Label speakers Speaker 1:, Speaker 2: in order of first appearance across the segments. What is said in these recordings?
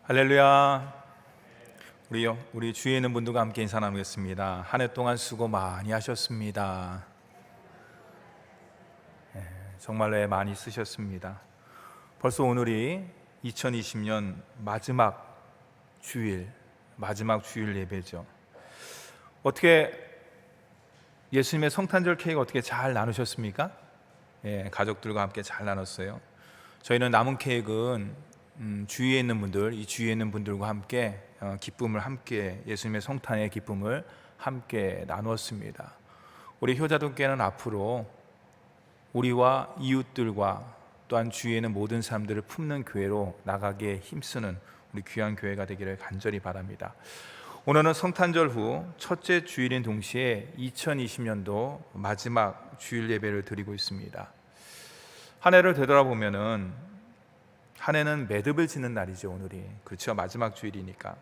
Speaker 1: 할렐루야. 우리 주위에 있는 분들과 함께 인사 나누겠습니다. 한 해 동안 수고 많이 하셨습니다. 정말로 애 많이 쓰셨습니다. 벌써 오늘이 2020년 마지막 주일 예배죠. 어떻게 예수님의 성탄절 케이크 어떻게 잘 나누셨습니까? 가족들과 함께 잘 나눴어요. 저희는 남은 케이크는 주위에 있는 분들, 이 주위에 있는 분들과 함께 기쁨을 함께, 예수님의 성탄의 기쁨을 함께 나누었습니다. 우리 효자동교회는 앞으로 우리와 이웃들과 또한 주위에 있는 모든 사람들을 품는 교회로 나가기에 힘쓰는 우리 귀한 교회가 되기를 간절히 바랍니다. 오늘은 성탄절 후 첫째 주일인 동시에 2020년도 마지막 주일 예배를 드리고 있습니다. 한 해를 되돌아보면은 한 해는 매듭을 짓는 날이죠. 오늘이, 그렇죠? 마지막 주일이니까.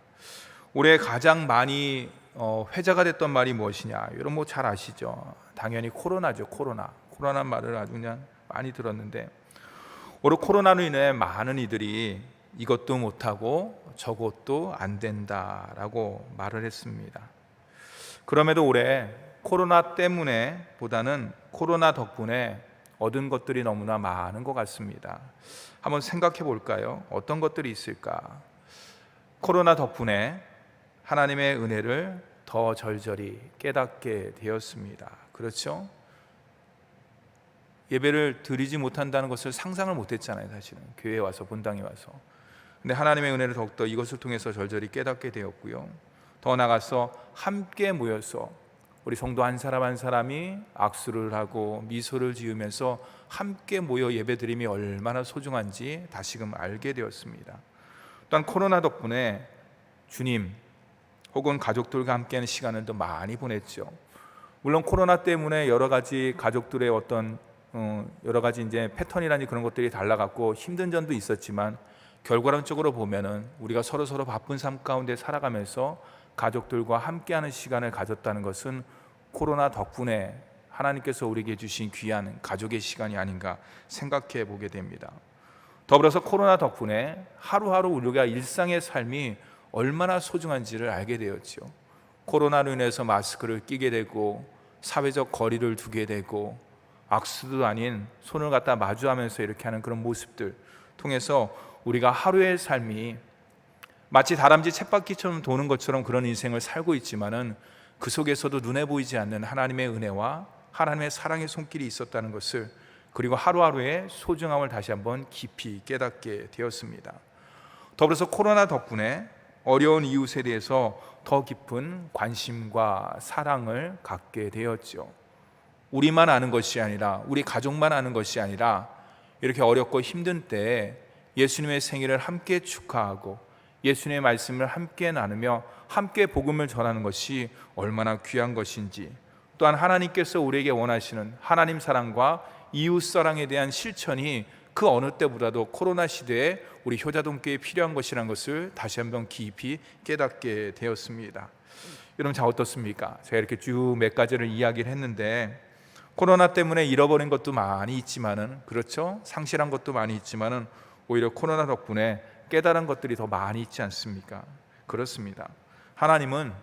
Speaker 1: 올해 가장 많이 회자가 됐던 말이 무엇이냐, 여러분 뭐 잘 아시죠? 당연히 코로나죠. 코로나 말을 아주 그냥 많이 들었는데, 올해 코로나로 인해 많은 이들이 이것도 못하고 저것도 안 된다라고 말을 했습니다. 그럼에도 올해 코로나 때문에 보다는 코로나 덕분에 얻은 것들이 너무나 많은 것 같습니다. 한번 생각해 볼까요? 어떤 것들이 있을까? 코로나 덕분에 하나님의 은혜를 더 절절히 깨닫게 되었습니다. 그렇죠? 예배를 드리지 못한다는 것을 상상을 못했잖아요. 사실은 교회에 와서, 본당에 와서. 근데 하나님의 은혜를 더욱더 이것을 통해서 절절히 깨닫게 되었고요. 더 나아가서 함께 모여서 우리 성도 한 사람 한 사람이 악수를 하고 미소를 지으면서 함께 모여 예배드림이 얼마나 소중한지 다시금 알게 되었습니다. 또한 코로나 덕분에 주님 혹은 가족들과 함께하는 시간을 더 많이 보냈죠. 물론 코로나 때문에 여러 가지 가족들의 어떤 여러 가지 이제 패턴이라든지 그런 것들이 달라갔고 힘든 점도 있었지만, 결과론적으로 보면은 우리가 서로 바쁜 삶 가운데 살아가면서 가족들과 함께하는 시간을 가졌다는 것은 코로나 덕분에 하나님께서 우리에게 주신 귀한 가족의 시간이 아닌가 생각해 보게 됩니다. 더불어서 코로나 덕분에 하루하루 우리가 일상의 삶이 얼마나 소중한지를 알게 되었죠. 코로나로 인해서 마스크를 끼게 되고 사회적 거리를 두게 되고 악수도 아닌 손을 갖다 마주하면서 이렇게 하는 그런 모습들 통해서 우리가 하루의 삶이 마치 다람쥐 쳇바퀴처럼 도는 것처럼 그런 인생을 살고 있지만은 그 속에서도 눈에 보이지 않는 하나님의 은혜와 하나님의 사랑의 손길이 있었다는 것을, 그리고 하루하루의 소중함을 다시 한번 깊이 깨닫게 되었습니다. 더불어서 코로나 덕분에 어려운 이웃에 대해서 더 깊은 관심과 사랑을 갖게 되었죠. 우리만 아는 것이 아니라, 우리 가족만 아는 것이 아니라, 이렇게 어렵고 힘든 때에 예수님의 생일을 함께 축하하고 예수님의 말씀을 함께 나누며 함께 복음을 전하는 것이 얼마나 귀한 것인지, 또한 하나님께서 우리에게 원하시는 하나님 사랑과 이웃 사랑에 대한 실천이 그 어느 때보다도 코로나 시대에 우리 효자동교회에 필요한 것이라는 것을 다시 한번 깊이 깨닫게 되었습니다. 여러분 자 어떻습니까? 제가 이렇게 쭉 몇 가지를 이야기를 했는데, 코로나 때문에 잃어버린 것도 많이 있지만은, 그렇죠? 상실한 것도 많이 있지만은 오히려 코로나 덕분에 깨달은 것들이 더 많이 있지 않습니까? 그렇습니다. 하나님은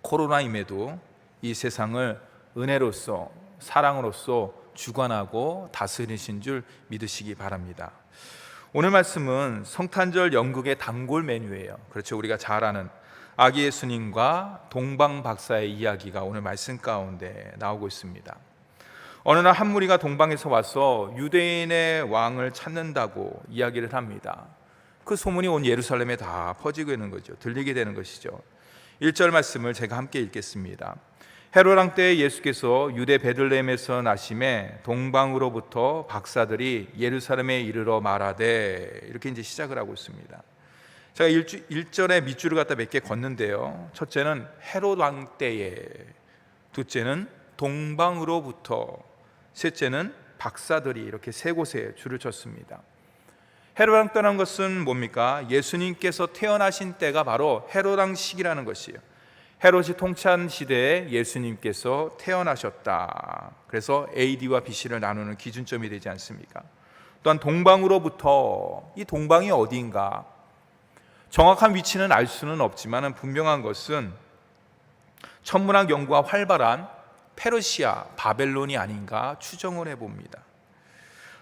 Speaker 1: 코로나임에도 이 세상을 은혜로서 사랑으로서 주관하고 다스리신 줄 믿으시기 바랍니다. 오늘 말씀은 성탄절 영국의 단골 메뉴예요. 그렇죠? 우리가 잘 아는 아기 예수님과 동방 박사의 이야기가 오늘 말씀 가운데 나오고 있습니다. 어느 날 한 무리가 동방에서 와서 유대인의 왕을 찾는다고 이야기를 합니다. 그 소문이 온 예루살렘에 다 퍼지고 있는 거죠. 들리게 되는 것이죠. 1절 말씀을 제가 함께 읽겠습니다. 헤롯 왕 때 예수께서 유대 베들레헴에서 나심에 동방으로부터 박사들이 예루살렘에 이르러 말하되, 이렇게 이제 시작을 하고 있습니다. 제가 1절에 밑줄을 갖다 몇 개 걷는데요. 첫째는 헤롯 왕 때에, 둘째는 동방으로부터, 셋째는 박사들이, 이렇게 세 곳에 줄을 쳤습니다. 헤롯 왕 때라는 것은 뭡니까? 예수님께서 태어나신 때가 바로 헤롯 왕 시기라는 것이에요. 헤롯이 통치한 시대에 예수님께서 태어나셨다. 그래서 AD와 BC를 나누는 기준점이 되지 않습니까? 또한 동방으로부터, 이 동방이 어디인가? 정확한 위치는 알 수는 없지만 분명한 것은 천문학 연구가 활발한 페르시아, 바벨론이 아닌가 추정을 해봅니다.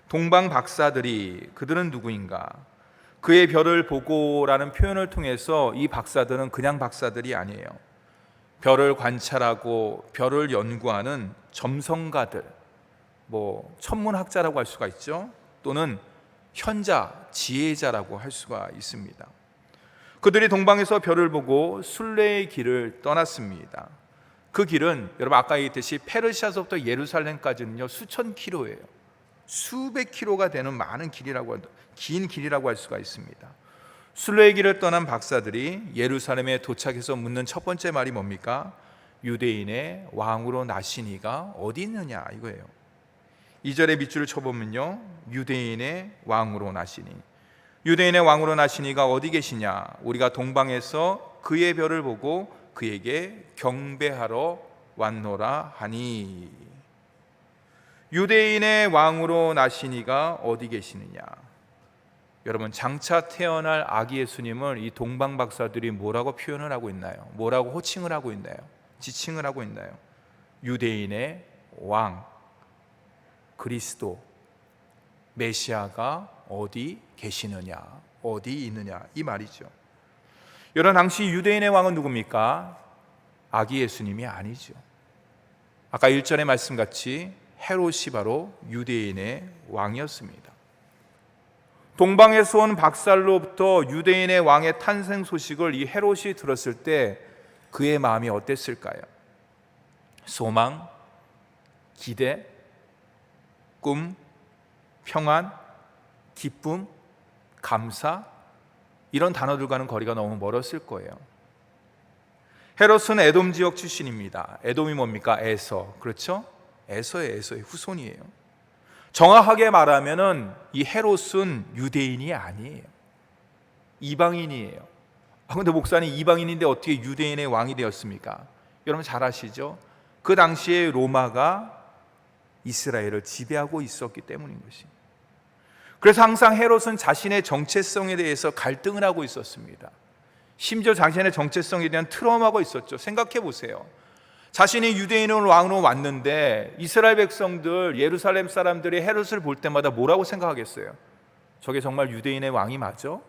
Speaker 1: 동방 박사들이 그들은 누구인가? 그의 별을 보고라는 표현을 통해서 이 박사들은 그냥 박사들이 아니에요. 별을 관찰하고 별을 연구하는 점성가들, 천문학자라고 할 수가 있죠. 또는 현자, 지혜자라고 할 수가 있습니다. 그들이 동방에서 별을 보고 순례의 길을 떠났습니다. 그 길은 여러분 아까 얘기했듯이 페르시아서부터 예루살렘까지는요 수천 킬로예요. 수백 킬로가 되는 긴 길이라고 할 수가 있습니다. 순례의 길을 떠난 박사들이 예루살렘에 도착해서 묻는 첫 번째 말이 뭡니까? 유대인의 왕으로 나시니가 어디 있느냐 이거예요. 2절에 밑줄을 쳐보면요, 유대인의 왕으로 나시니, 유대인의 왕으로 나시니가 어디 계시냐? 우리가 동방에서 그의 별을 보고 그에게 경배하러 왔노라 하니. 유대인의 왕으로 나시니가 어디 계시느냐? 여러분, 장차 태어날 아기 예수님을 이 동방 박사들이 뭐라고 표현을 하고 있나요? 뭐라고 호칭을 하고 있나요? 지칭을 하고 있나요? 유대인의 왕, 그리스도, 메시아가 어디 계시느냐, 어디 있느냐 이 말이죠. 여러분, 당시 유대인의 왕은 누굽니까? 아기 예수님이 아니죠. 아까 1절의 말씀같이 헤롯이 바로 유대인의 왕이었습니다. 동방에서 온 박살로부터 유대인의 왕의 탄생 소식을 이 헤롯이 들었을 때 그의 마음이 어땠을까요? 소망, 기대, 꿈, 평안, 기쁨, 감사, 이런 단어들과는 거리가 너무 멀었을 거예요. 헤롯은 에돔 지역 출신입니다. 에돔이 뭡니까? 에서, 그렇죠? 에서의 후손이에요. 정확하게 말하면은 이 헤롯은 유대인이 아니에요. 이방인이에요. 근데 목사님, 이방인인데 어떻게 유대인의 왕이 되었습니까? 여러분 잘 아시죠? 그 당시에 로마가 이스라엘을 지배하고 있었기 때문인 것이. 그래서 항상 헤롯은 자신의 정체성에 대해서 갈등을 하고 있었습니다. 심지어 자신의 정체성에 대한 트라우마가 있었죠. 생각해 보세요. 자신이 유대인을 왕으로 왔는데 이스라엘 백성들, 예루살렘 사람들이 헤롯을 볼 때마다 뭐라고 생각하겠어요? 저게 정말 유대인의 왕이 맞아?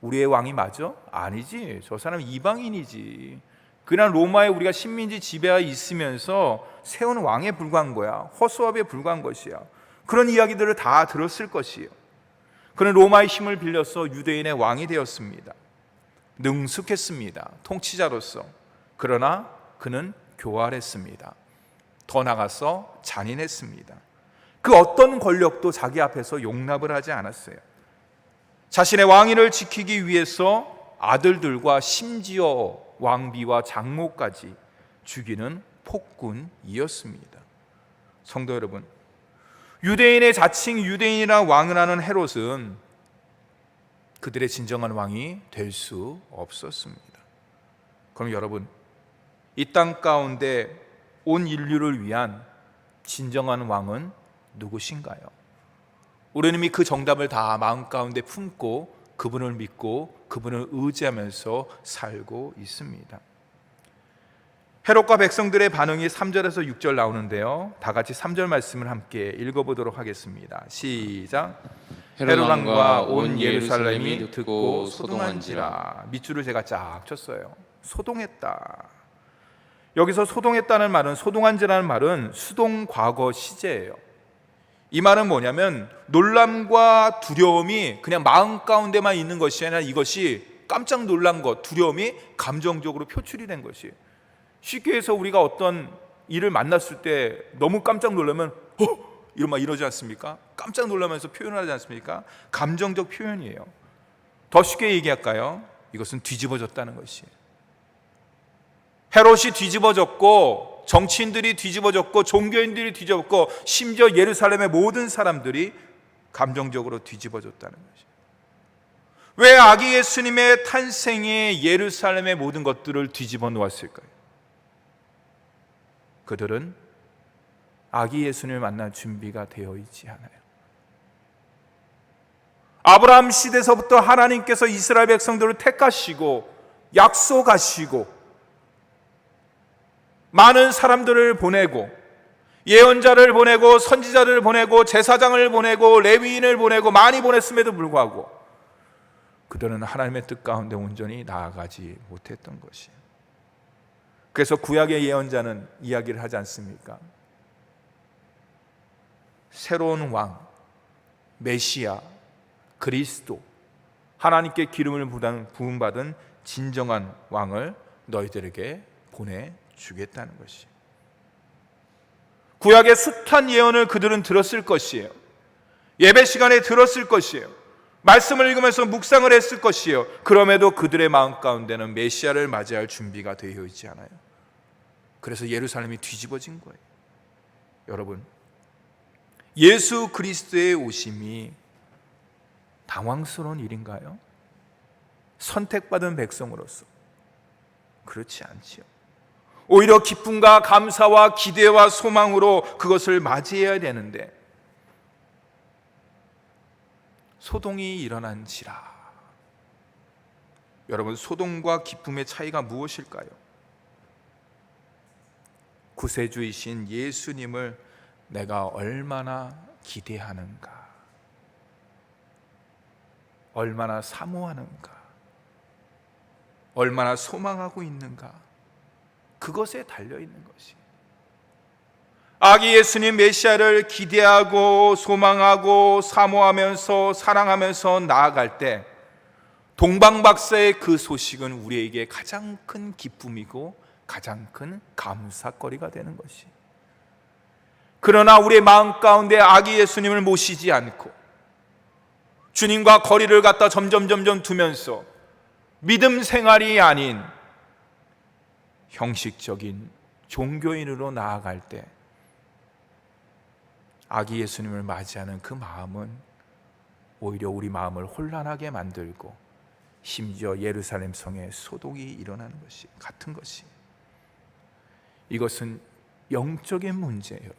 Speaker 1: 우리의 왕이 맞아? 아니지. 저 사람 이방인이지. 그냥 로마에 우리가 식민지 지배하에 있으면서 세운 왕에 불과한 거야. 허수아비에 불과한 것이야. 그런 이야기들을 다 들었을 것이에요. 그는 로마의 힘을 빌려서 유대인의 왕이 되었습니다. 능숙했습니다. 통치자로서. 그러나 그는 교활했습니다. 더 나아가서 잔인했습니다. 그 어떤 권력도 자기 앞에서 용납을 하지 않았어요. 자신의 왕위를 지키기 위해서 아들들과 심지어 왕비와 장모까지 죽이는 폭군이었습니다. 성도 여러분, 유대인의 자칭 유대인이라 왕을 하는 헤롯은 그들의 진정한 왕이 될 수 없었습니다. 그럼 여러분, 이 땅 가운데 온 인류를 위한 진정한 왕은 누구신가요? 우리는 이미 그 정답을 다 마음 가운데 품고 그분을 믿고 그분을 의지하면서 살고 있습니다. 헤롯과 백성들의 반응이 3절에서 6절 나오는데요, 다 같이 3절 말씀을 함께 읽어보도록 하겠습니다. 시작. 헤롯 왕과 온 예루살렘이 듣고 소동한지라. 밑줄을 제가 쫙 쳤어요. 소동했다. 여기서 소동했다는 말은, 소동한지라는 말은 수동 과거 시제예요. 이 말은 뭐냐면 놀람과 두려움이 그냥 마음 가운데만 있는 것이 아니라 이것이 깜짝 놀란 것, 두려움이 감정적으로 표출이 된 것이에요. 쉽게 해서 우리가 어떤 일을 만났을 때 너무 깜짝 놀라면 이러지 않습니까? 깜짝 놀라면서 표현을 하지 않습니까? 감정적 표현이에요. 더 쉽게 얘기할까요? 이것은 뒤집어졌다는 것이에요. 헤롯이 뒤집어졌고, 정치인들이 뒤집어졌고, 종교인들이 뒤집어졌고, 심지어 예루살렘의 모든 사람들이 감정적으로 뒤집어졌다는 것이에요. 왜 아기 예수님의 탄생에 예루살렘의 모든 것들을 뒤집어 놓았을까요? 그들은 아기 예수님을 만날 준비가 되어 있지 않아요. 아브라함 시대에서부터 하나님께서 이스라엘 백성들을 택하시고 약속하시고 많은 사람들을 보내고 예언자를 보내고 선지자를 보내고 제사장을 보내고 레위인을 보내고 많이 보냈음에도 불구하고 그들은 하나님의 뜻 가운데 온전히 나아가지 못했던 것이에요. 그래서 구약의 예언자는 이야기를 하지 않습니까? 새로운 왕, 메시아, 그리스도, 하나님께 기름을 부음받은 진정한 왕을 너희들에게 보내주겠다는 것이에요. 구약의 숱한 예언을 그들은 들었을 것이에요. 예배 시간에 들었을 것이에요. 말씀을 읽으면서 묵상을 했을 것이에요. 그럼에도 그들의 마음 가운데는 메시아를 맞이할 준비가 되어 있지 않아요. 그래서 예루살렘이 뒤집어진 거예요. 여러분, 예수 그리스도의 오심이 당황스러운 일인가요? 선택받은 백성으로서 그렇지 않지요. 오히려 기쁨과 감사와 기대와 소망으로 그것을 맞이해야 되는데 소동이 일어난지라. 여러분, 소동과 기쁨의 차이가 무엇일까요? 구세주이신 예수님을 내가 얼마나 기대하는가, 얼마나 사모하는가, 얼마나 소망하고 있는가, 그것에 달려있는 것이. 아기 예수님 메시아를 기대하고 소망하고 사모하면서 사랑하면서 나아갈 때 동방박사의 그 소식은 우리에게 가장 큰 기쁨이고 가장 큰 감사거리가 되는 것이. 그러나 우리의 마음 가운데 아기 예수님을 모시지 않고 주님과 거리를 갖다 점점 두면서 믿음 생활이 아닌 형식적인 종교인으로 나아갈 때 아기 예수님을 맞이하는 그 마음은 오히려 우리 마음을 혼란하게 만들고 심지어 예루살렘 성에 소동이 일어나는 것이 같은 것이. 이것은 영적인 문제예요.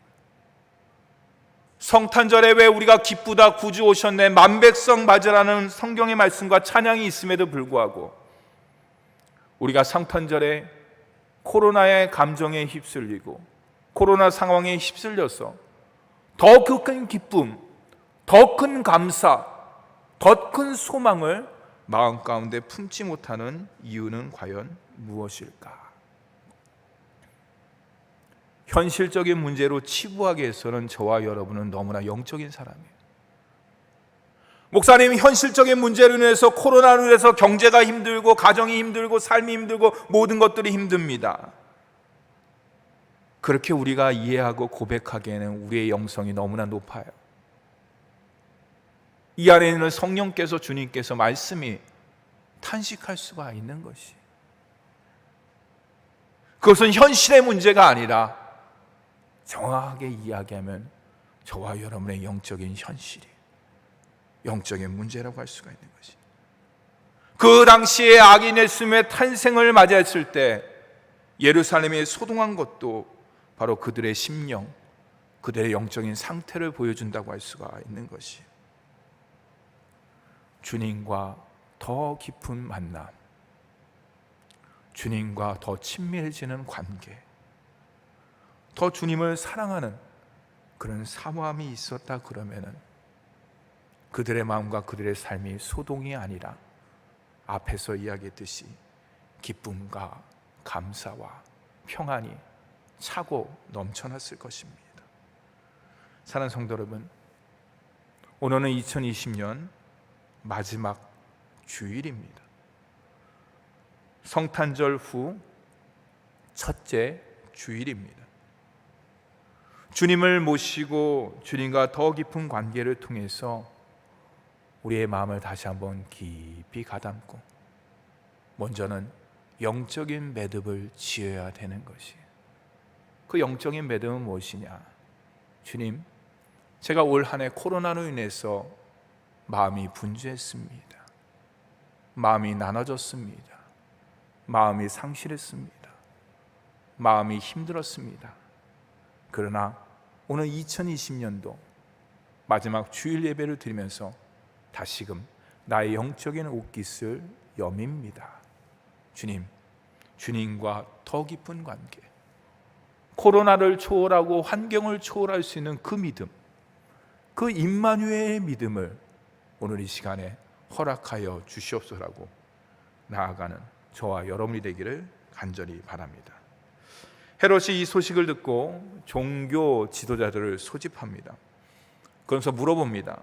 Speaker 1: 성탄절에 왜 우리가 기쁘다 구주 오셨네 만백성 맞으라는 성경의 말씀과 찬양이 있음에도 불구하고 우리가 성탄절에 코로나의 감정에 휩쓸리고 코로나 상황에 휩쓸려서 더 큰 기쁨, 더 큰 감사, 더 큰 소망을 마음 가운데 품지 못하는 이유는 과연 무엇일까? 현실적인 문제로 치부하게 해서는 저와 여러분은 너무나 영적인 사람이에요. 목사님, 현실적인 문제로 인해서 코로나로 인해서 경제가 힘들고 가정이 힘들고 삶이 힘들고 모든 것들이 힘듭니다. 그렇게 우리가 이해하고 고백하기에는 우리의 영성이 너무나 높아요. 이 안에 있는 성령께서 주님께서 말씀이 탄식할 수가 있는 것이. 그것은 현실의 문제가 아니라 정확하게 이야기하면 저와 여러분의 영적인 현실이 영적인 문제라고 할 수가 있는 것이. 그 당시에 아기 예수님의 탄생을 맞이했을 때 예루살렘이 소동한 것도 바로 그들의 심령, 그들의 영적인 상태를 보여준다고 할 수가 있는 것이. 주님과 더 깊은 만남, 주님과 더 친밀해지는 관계, 더 주님을 사랑하는 그런 사모함이 있었다 그러면은 그들의 마음과 그들의 삶이 소동이 아니라 앞에서 이야기했듯이 기쁨과 감사와 평안이 차고 넘쳐났을 것입니다. 사랑하는 성도 여러분, 오늘은 2020년 마지막 주일입니다. 성탄절 후 첫째 주일입니다. 주님을 모시고 주님과 더 깊은 관계를 통해서 우리의 마음을 다시 한번 깊이 가담고 먼저는 영적인 매듭을 지어야 되는 것이. 그 영적인 매듭은 무엇이냐? 주님, 제가 올 한 해 코로나로 인해서 마음이 분주했습니다. 마음이 나눠졌습니다. 마음이 상실했습니다. 마음이 힘들었습니다. 그러나 오늘 2020년도 마지막 주일 예배를 드리면서 다시금 나의 영적인 옷깃을 여밉니다. 주님, 주님과 더 깊은 관계, 코로나를 초월하고 환경을 초월할 수 있는 그 믿음, 그 임마누엘의 믿음을 오늘 이 시간에 허락하여 주시옵소서라고 나아가는 저와 여러분이 되기를 간절히 바랍니다. 헤롯이 이 소식을 듣고 종교 지도자들을 소집합니다. 그러면서 물어봅니다.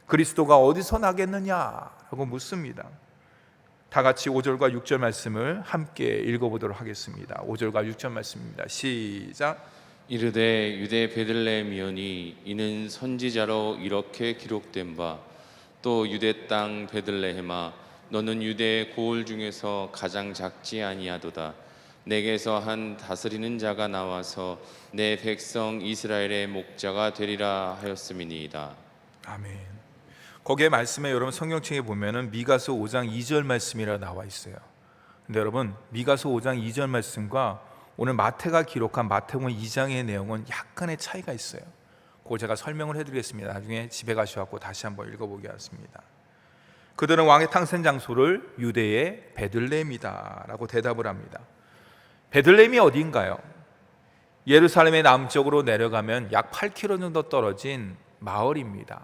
Speaker 1: 그리스도가 어디서 나겠느냐라고 묻습니다. 다 같이 5절과 6절 말씀을 함께 읽어보도록 하겠습니다. 5절과 6절 말씀입니다. 시작.
Speaker 2: 이르되 유대 베들레헴이오니 이는 선지자로 이렇게 기록된 바 또 유대 땅 베들레헴아 너는 유대의 고을 중에서 가장 작지 아니하도다. 내게서 한 다스리는 자가 나와서 내 백성 이스라엘의 목자가 되리라 하였음이니이다.
Speaker 1: 아멘. 거기에 말씀에 여러분 성경책에 보면은 미가서 5장 2절 말씀이라 나와 있어요. 근데 여러분 미가서 5장 2절 말씀과 오늘 마태가 기록한 마태복음 2장의 내용은 약간의 차이가 있어요. 그거 제가 설명을 해드리겠습니다. 나중에 집에 가셔서 다시 한번 읽어보게 하겠습니다. 그들은 왕의 탄생 장소를 유대의 베들레헴이다 라고 대답을 합니다. 베들레헴이 어디인가요? 예루살렘의 남쪽으로 내려가면 약 8km 정도 떨어진 마을입니다.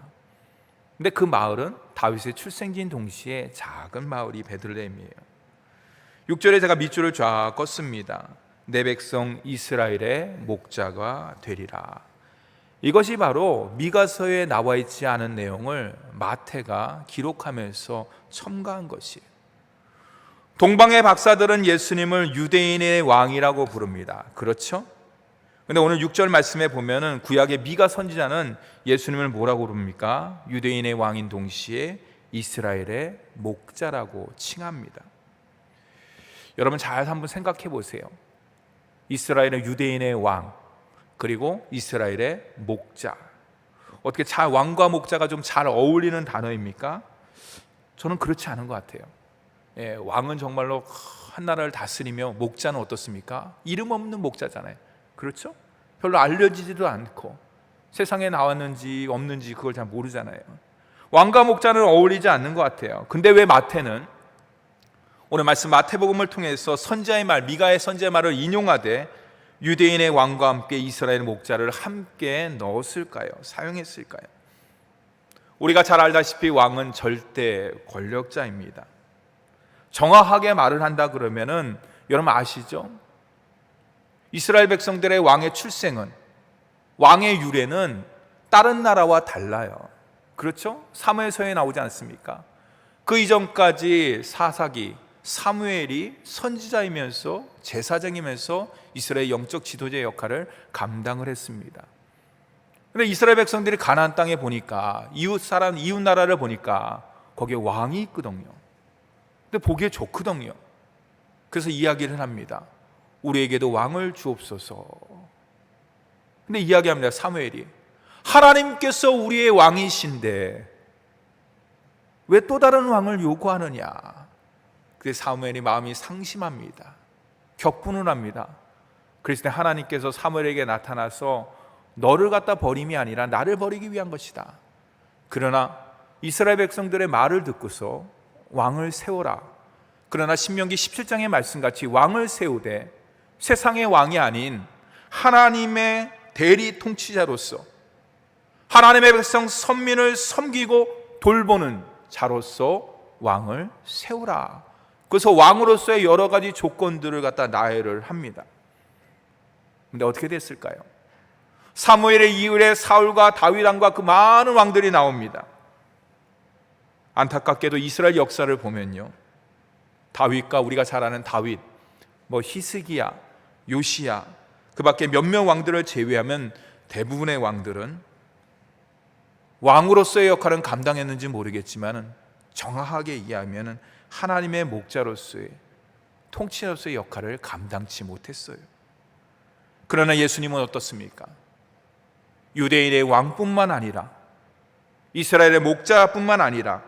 Speaker 1: 근데 그 마을은 다윗의 출생지인 동시에 작은 마을이 베들레헴이에요. 6절에 제가 밑줄을 쫙 껐습니다. 내 백성 이스라엘의 목자가 되리라. 이것이 바로 미가서에 나와 있지 않은 내용을 마태가 기록하면서 첨가한 것이에요. 동방의 박사들은 예수님을 유대인의 왕이라고 부릅니다. 그렇죠? 근데 오늘 6절 말씀에 보면은 구약의 미가 선지자는 예수님을 뭐라고 부릅니까? 유대인의 왕인 동시에 이스라엘의 목자라고 칭합니다. 여러분 잘 한번 생각해 보세요. 이스라엘의 유대인의 왕, 그리고 이스라엘의 목자. 어떻게 왕과 목자가 좀 잘 어울리는 단어입니까? 저는 그렇지 않은 것 같아요. 왕은 정말로 한 나라를 다스리며 목자는 어떻습니까? 이름 없는 목자잖아요. 그렇죠? 별로 알려지지도 않고 세상에 나왔는지 없는지 그걸 잘 모르잖아요. 왕과 목자는 어울리지 않는 것 같아요. 근데 왜 마태는 오늘 말씀 마태복음을 통해서 선지자의 말, 미가의 선지자의 말을 인용하되 유대인의 왕과 함께 이스라엘 목자를 함께 넣었을까요? 사용했을까요? 우리가 잘 알다시피 왕은 절대 권력자입니다. 정확하게 말을 한다 그러면은 여러분 아시죠? 이스라엘 백성들의 왕의 출생은, 왕의 유래는 다른 나라와 달라요. 그렇죠? 사무엘서에 나오지 않습니까? 그 이전까지 사사기 사무엘이 선지자이면서 제사장이면서 이스라엘 영적 지도자의 역할을 감당을 했습니다. 그런데 이스라엘 백성들이 가나안 땅에 보니까 이웃 나라를 보니까 거기에 왕이 있거든요. 근데 보기에 좋거든요. 그래서 이야기를 합니다. 우리에게도 왕을 주옵소서. 근데 이야기합니다. 사무엘이 하나님께서 우리의 왕이신데 왜 또 다른 왕을 요구하느냐. 그래서 사무엘이 마음이 상심합니다. 격분을 합니다. 그래서 하나님께서 사무엘에게 나타나서 너를 갖다 버림이 아니라 나를 버리기 위한 것이다. 그러나 이스라엘 백성들의 말을 듣고서 왕을 세워라. 그러나 신명기 17장의 말씀같이 왕을 세우되 세상의 왕이 아닌 하나님의 대리 통치자로서 하나님의 백성 선민을 섬기고 돌보는 자로서 왕을 세우라. 그래서 왕으로서의 여러 가지 조건들을 갖다 나열을 합니다. 근데 어떻게 됐을까요? 사무엘의 이후에 사울과 다윗 왕과 그 많은 왕들이 나옵니다. 안타깝게도 이스라엘 역사를 보면요, 다윗과 우리가 잘 아는 다윗, 히스기야, 요시야, 그 밖에 몇몇 왕들을 제외하면 대부분의 왕들은 왕으로서의 역할은 감당했는지 모르겠지만 정확하게 이해하면 하나님의 목자로서의 통치자로서의 역할을 감당치 못했어요. 그러나 예수님은 어떻습니까? 유대인의 왕뿐만 아니라 이스라엘의 목자뿐만 아니라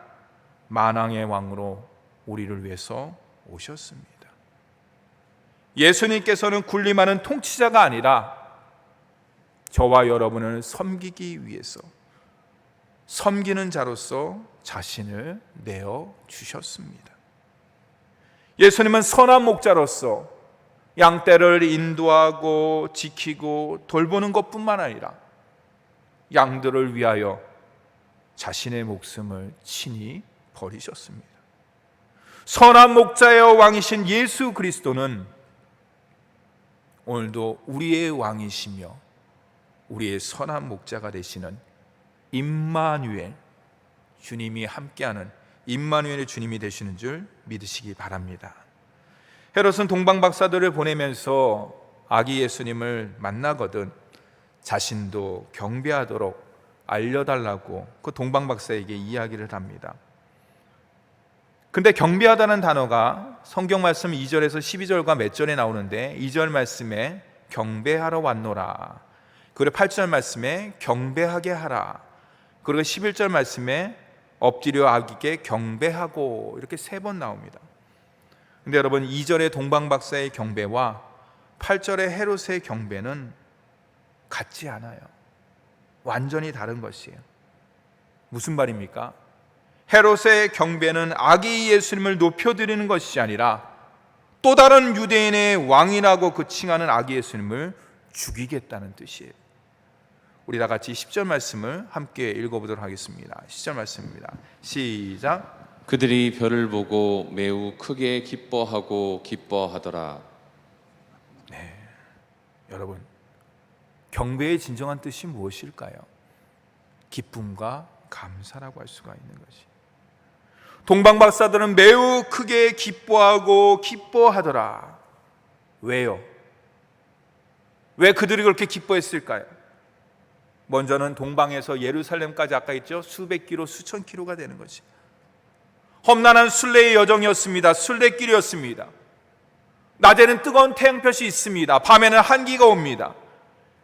Speaker 1: 만왕의 왕으로 우리를 위해서 오셨습니다. 예수님께서는 군림하는 통치자가 아니라 저와 여러분을 섬기기 위해서 섬기는 자로서 자신을 내어 주셨습니다. 예수님은 선한 목자로서 양떼를 인도하고 지키고 돌보는 것뿐만 아니라 양들을 위하여 자신의 목숨을 친히 버리셨습니다. 선한 목자여 왕이신 예수 그리스도는 오늘도 우리의 왕이시며 우리의 선한 목자가 되시는 임마누엘, 주님이 함께하는 임마누엘의 주님이 되시는 줄 믿으시기 바랍니다. 헤롯은 동방박사들을 보내면서 아기 예수님을 만나거든 자신도 경배하도록 알려달라고 그 동방박사에게 이야기를 합니다. 근데 경배하다는 단어가 성경 말씀 2절에서 12절과 몇 절에 나오는데 2절 말씀에 경배하러 왔노라, 그리고 8절 말씀에 경배하게 하라, 그리고 11절 말씀에 엎드려 아기께 경배하고, 이렇게 3번 나옵니다. 근데 여러분, 2절의 동방박사의 경배와 8절의 헤롯의 경배는 같지 않아요. 완전히 다른 것이에요. 무슨 말입니까? 헤롯의 경배는 아기 예수님을 높여드리는 것이 아니라 또 다른 유대인의 왕이라고 그 칭하는 아기 예수님을 죽이겠다는 뜻이에요. 우리 다 같이 10절 말씀을 함께 읽어보도록 하겠습니다. 10절 말씀입니다. 시작.
Speaker 2: 그들이 별을 보고 매우 크게 기뻐하더라.
Speaker 1: 여러분, 경배의 진정한 뜻이 무엇일까요? 기쁨과 감사라고 할 수가 있는 것이. 동방박사들은 매우 크게 기뻐하더라. 왜요? 왜 그들이 그렇게 기뻐했을까요? 먼저는 동방에서 예루살렘까지 아까 있죠? 수백 킬로, 수천 킬로가 되는 것이. 험난한 순례의 여정이었습니다. 순례길이었습니다. 낮에는 뜨거운 태양볕이 있습니다. 밤에는 한기가 옵니다.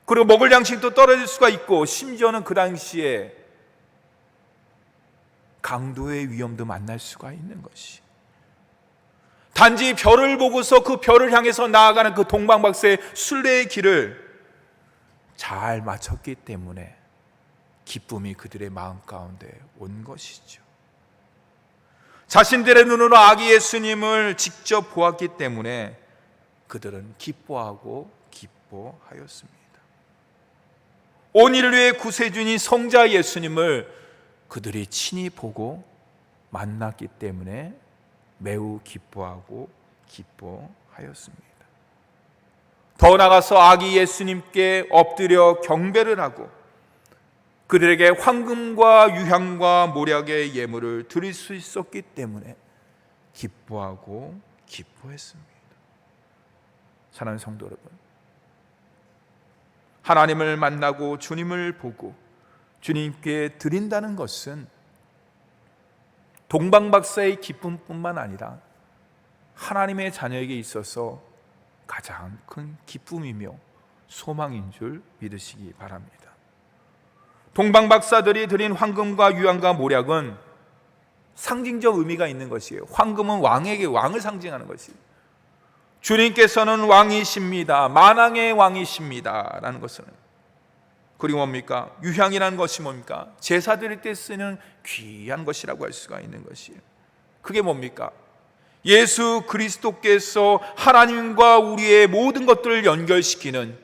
Speaker 1: 그리고 먹을 양식도 떨어질 수가 있고, 심지어는 그 당시에 강도의 위험도 만날 수가 있는 것이. 단지 별을 보고서 그 별을 향해서 나아가는 그 동방박사의 순례의 길을 잘 마쳤기 때문에 기쁨이 그들의 마음 가운데 온 것이죠. 자신들의 눈으로 아기 예수님을 직접 보았기 때문에 그들은 기뻐하였습니다. 온 인류의 구세주인 성자 예수님을 그들이 친히 보고 만났기 때문에 매우 기뻐하였습니다. 더 나아가서 아기 예수님께 엎드려 경배를 하고 그들에게 황금과 유향과 모략의 예물을 드릴 수 있었기 때문에 기뻐했습니다. 사랑하는 성도 여러분, 하나님을 만나고 주님을 보고 주님께 드린다는 것은 동방박사의 기쁨뿐만 아니라 하나님의 자녀에게 있어서 가장 큰 기쁨이며 소망인 줄 믿으시기 바랍니다. 동방박사들이 드린 황금과 유향과 모략은 상징적 의미가 있는 것이에요. 황금은 왕을 상징하는 것이에요. 주님께서는 왕이십니다. 만왕의 왕이십니다 라는 것은, 그리고 뭡니까? 유향이라는 것이 뭡니까? 제사 드릴 때 쓰는 귀한 것이라고 할 수가 있는 것이에요. 그게 뭡니까? 예수 그리스도께서 하나님과 우리의 모든 것들을 연결시키는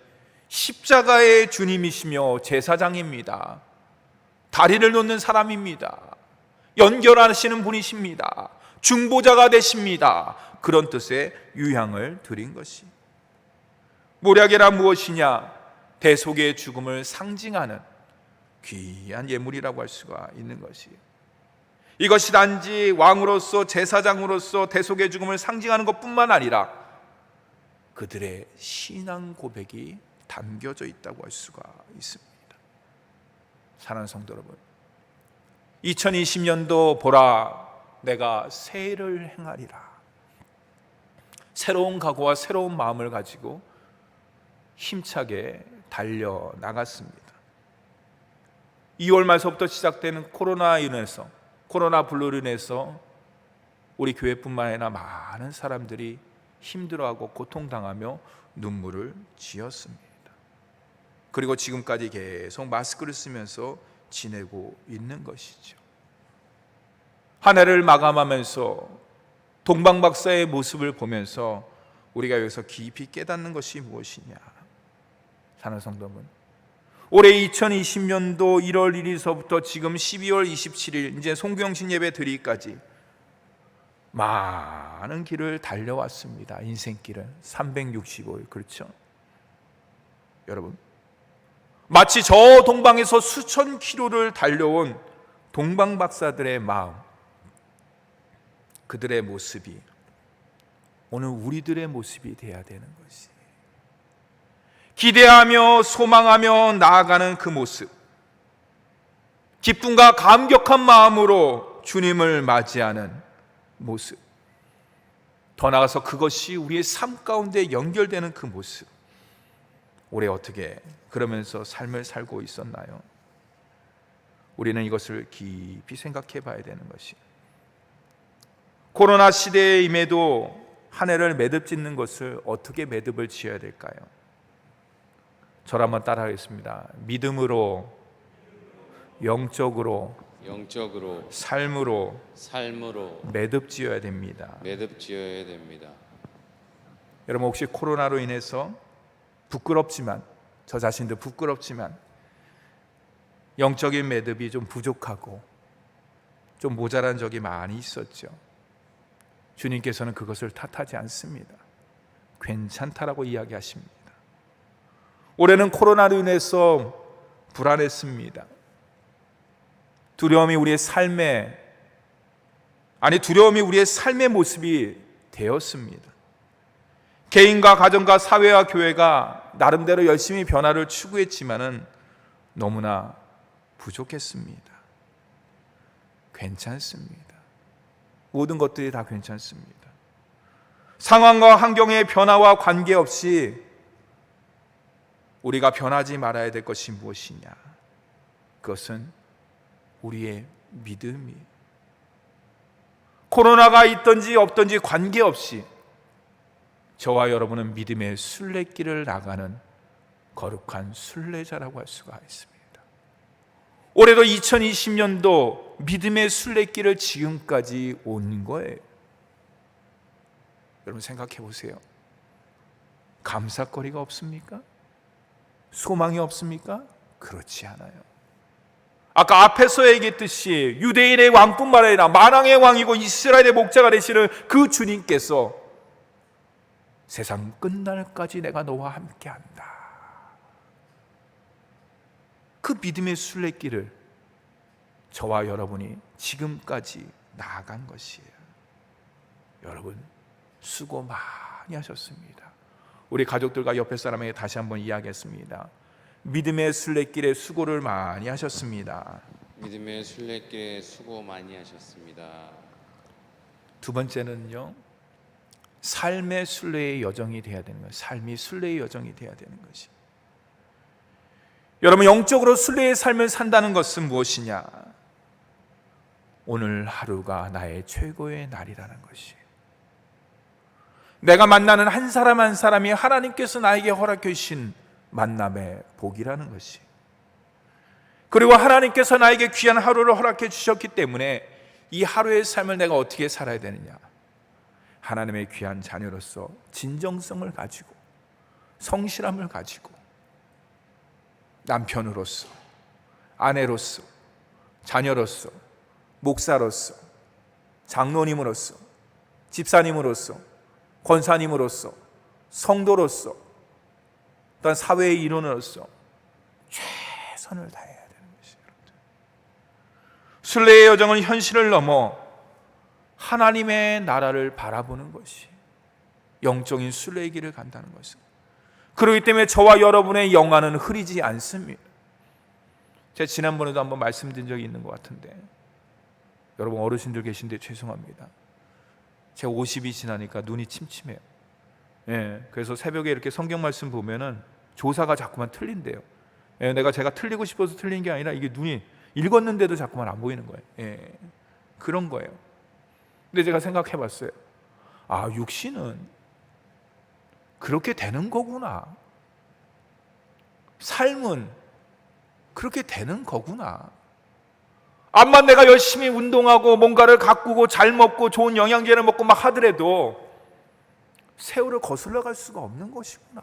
Speaker 1: 십자가의 주님이시며 제사장입니다. 다리를 놓는 사람입니다. 연결하시는 분이십니다. 중보자가 되십니다. 그런 뜻의 유향을 드린 것이. 모략이란 무엇이냐? 대속의 죽음을 상징하는 귀한 예물이라고 할 수가 있는 것이에요. 이것이 단지 왕으로서 제사장으로서 대속의 죽음을 상징하는 것뿐만 아니라 그들의 신앙 고백이 담겨져 있다고 할 수가 있습니다. 사랑하는 성도 여러분, 2020년도 보라, 내가 새해를 행하리라. 새로운 각오와 새로운 마음을 가지고 힘차게 달려나갔습니다. 2월 말서부터 시작되는 코로나 블루로 인해서 우리 교회뿐만 아니라 많은 사람들이 힘들어하고 고통당하며 눈물을 지었습니다. 그리고 지금까지 계속 마스크를 쓰면서 지내고 있는 것이죠. 한 해를 마감하면서 동방 박사의 모습을 보면서 우리가 여기서 깊이 깨닫는 것이 무엇이냐? 사랑하는 성도분, 올해 2020년도 1월 1일서부터 지금 12월 27일 이제 송경신 예배 드리기까지 많은 길을 달려왔습니다. 인생길은 365일, 그렇죠? 여러분, 마치 저 동방에서 수천 킬로를 달려온 동방 박사들의 마음, 그들의 모습이 오늘 우리들의 모습이 되어야 되는 것이, 기대하며 소망하며 나아가는 그 모습, 기쁨과 감격한 마음으로 주님을 맞이하는 모습, 더 나아가서 그것이 우리의 삶 가운데 연결되는 그 모습, 올해 어떻게 그러면서 삶을 살고 있었나요? 우리는 이것을 깊이 생각해 봐야 되는 것이, 코로나 시대임에도 한 해를 매듭 짓는 것을 어떻게 매듭을 지어야 될까요? 저를 한번 따라하겠습니다. 믿음으로, 영적으로, 삶으로 매듭 지어야 됩니다. 여러분, 혹시 코로나로 인해서 부끄럽지만, 저 자신도 부끄럽지만 영적인 매듭이 좀 부족하고 좀 모자란 적이 많이 있었죠. 주님께서는 그것을 탓하지 않습니다. 괜찮다라고 이야기하십니다. 올해는 코로나로 인해서 불안했습니다. 두려움이 우리의 삶의 모습이 되었습니다. 개인과 가정과 사회와 교회가 나름대로 열심히 변화를 추구했지만은 너무나 부족했습니다. 괜찮습니다. 모든 것들이 다 괜찮습니다. 상황과 환경의 변화와 관계없이 우리가 변하지 말아야 될 것이 무엇이냐? 그것은 우리의 믿음이, 코로나가 있든지 없든지 관계없이 저와 여러분은 믿음의 순례길을 나가는 거룩한 순례자라고 할 수가 있습니다. 올해도 2020년도 믿음의 순례길을 지금까지 온 거예요. 여러분 생각해 보세요. 감사거리가 없습니까? 소망이 없습니까? 그렇지 않아요. 아까 앞에서 얘기했듯이 유대인의 왕뿐만 아니라 만왕의 왕이고 이스라엘의 목자가 되시는 그 주님께서 세상 끝날까지 내가 너와 함께한다, 그 믿음의 순례길을 저와 여러분이 지금까지 나아간 것이에요. 여러분 수고 많이 하셨습니다. 우리 가족들과 옆에 사람에게 다시 한번 이야기했습니다. 믿음의 순례길에 수고를 많이 하셨습니다. 두 번째는요, 삶의 순례의 여정이 되어야 되는 거예요. 삶이 순례의 여정이 되어야 되는 것이. 여러분, 영적으로 순례의 삶을 산다는 것은 무엇이냐? 오늘 하루가 나의 최고의 날이라는 것이, 내가 만나는 한 사람 한 사람이 하나님께서 나에게 허락해 주신 만남의 복이라는 것이, 그리고 하나님께서 나에게 귀한 하루를 허락해 주셨기 때문에 이 하루의 삶을 내가 어떻게 살아야 되느냐? 하나님의 귀한 자녀로서 진정성을 가지고, 성실함을 가지고, 남편으로서, 아내로서, 자녀로서, 목사로서, 장로님으로서, 집사님으로서, 권사님으로서, 성도로서, 또한 사회의 일원으로서 최선을 다해야 되는 것이에요. 순례의 여정은 현실을 넘어 하나님의 나라를 바라보는 것이 영적인 순례의 길을 간다는 것입니다. 그렇기 때문에 저와 여러분의 영안은 흐리지 않습니다. 제가 지난번에도 한번 말씀드린 적이 있는 것 같은데, 여러분 어르신들 계신데 죄송합니다. 제가 50이 지나니까 눈이 침침해요. 그래서 새벽에 이렇게 성경 말씀 보면은 조사가 자꾸만 틀린대요. 제가 틀리고 싶어서 틀린 게 아니라 이게 눈이 읽었는데도 자꾸만 안 보이는 거예요. 그런 거예요. 근데 제가 생각해 봤어요. 아, 육신은 그렇게 되는 거구나. 삶은 그렇게 되는 거구나. 암만 내가 열심히 운동하고 뭔가를 가꾸고 잘 먹고 좋은 영양제를 먹고 막 하더라도 세월을 거슬러 갈 수가 없는 것이구나.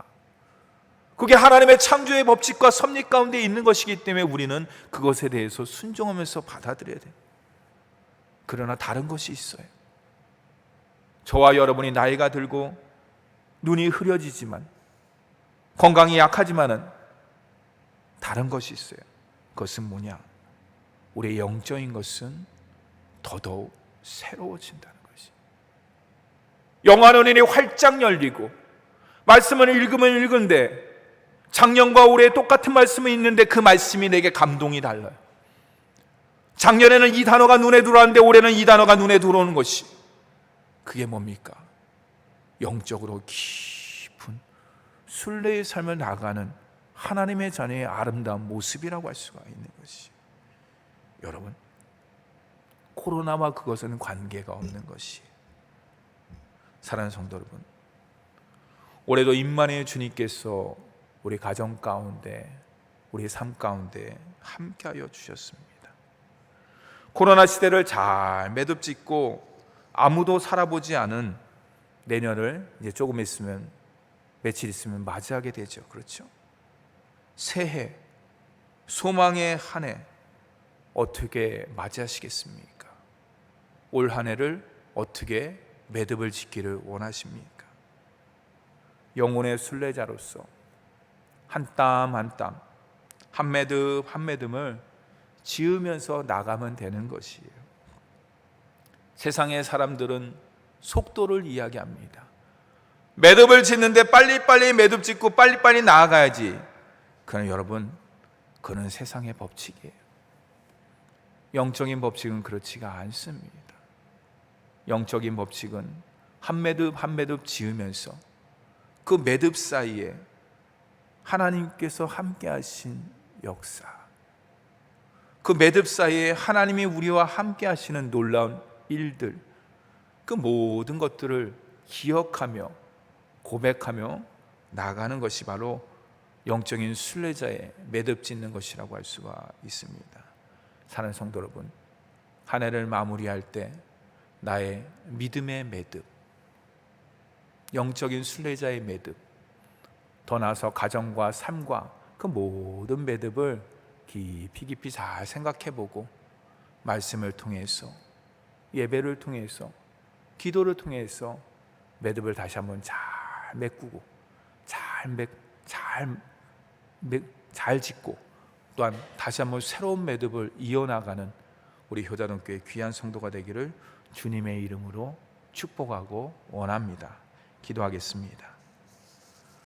Speaker 1: 그게 하나님의 창조의 법칙과 섭리 가운데 있는 것이기 때문에 우리는 그것에 대해서 순종하면서 받아들여야 돼요. 그러나 다른 것이 있어요. 저와 여러분이 나이가 들고 눈이 흐려지지만, 건강이 약하지만은 다른 것이 있어요. 그것은 뭐냐? 우리의 영적인 것은 더더욱 새로워진다는 것이. 영화는 눈이 활짝 열리고 말씀을 읽으면 읽은데, 작년과 올해 똑같은 말씀이 있는데 그 말씀이 내게 감동이 달라요. 작년에는 이 단어가 눈에 들어왔는데 올해는 이 단어가 눈에 들어오는 것이, 그게 뭡니까? 영적으로 깊은 순례의 삶을 나가는 하나님의 자녀의 아름다운 모습이라고 할 수가 있는 것이. 여러분, 코로나와 그것은 관계가 없는 것이. 사랑하는 성도 여러분, 올해도 임만의 주님께서 우리 가정 가운데, 우리 삶 가운데 함께하여 주셨습니다. 코로나 시대를 잘 매듭짓고 아무도 살아보지 않은 내년을 이제 조금 있으면, 며칠 있으면 맞이하게 되죠. 그렇죠? 새해, 소망의 한 해 어떻게 맞이하시겠습니까? 올 한 해를 어떻게 매듭을 짓기를 원하십니까? 영혼의 순례자로서 한 땀 한 땀, 한 매듭 한 매듭을 지으면서 나가면 되는 것이에요. 세상의 사람들은 속도를 이야기합니다. 매듭을 짓는데 빨리빨리 매듭 짓고 빨리빨리 나아가야지. 그러나 여러분, 그는 세상의 법칙이에요. 영적인 법칙은 그렇지가 않습니다. 영적인 법칙은 한 매듭 한 매듭 지으면서 그 매듭 사이에 하나님께서 함께 하신 역사, 그 매듭 사이에 하나님이 우리와 함께 하시는 놀라운 일들, 그 모든 것들을 기억하며 고백하며 나가는 것이 바로 영적인 순례자의 매듭 짓는 것이라고 할 수가 있습니다. 사랑하는 성도 여러분, 한 해를 마무리할 때 나의 믿음의 매듭, 영적인 순례자의 매듭, 더 나아서 가정과 삶과 그 모든 매듭을 깊이 잘 생각해보고, 말씀을 통해서, 예배를 통해서, 기도를 통해서 매듭을 다시 한번 잘 메꾸고 잘 짓고, 또한 다시 한번 새로운 매듭을 이어나가는 우리 효자동교회 귀한 성도가 되기를 주님의 이름으로 축복하고 원합니다. 기도하겠습니다.